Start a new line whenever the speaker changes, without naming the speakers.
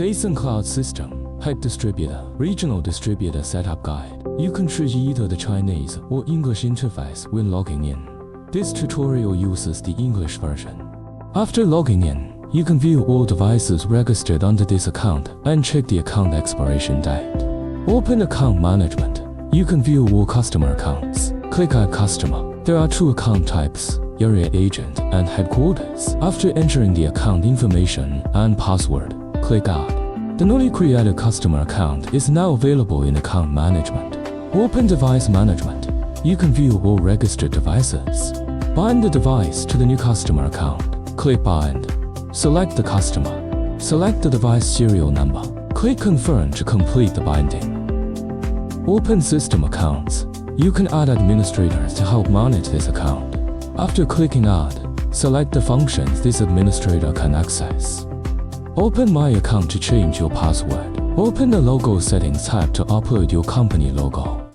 DASIN Cloud System, Head Distributor, Regional Distributor Setup Guide. You can choose either the Chinese or English interface when logging in. This tutorial uses the English version. After logging in, you can view all devices registered under this account and check the account expiration date. Open Account Management. You can view all customer accounts. Click Add Customer. There are two account types, Area Agent and Headquarters. After entering the account information and password, click Add. The newly created customer account is now available in Account Management. Open Device Management. You can view all registered devices. Bind the device to the new customer account. Click Bind. Select the customer. Select the device serial number. Click Confirm to complete the binding. Open System Accounts. You can add administrators to help manage this account. After clicking Add, select the functions this administrator can access. Open My Account to change your password. Open the Logo Settings tab to upload your company logo.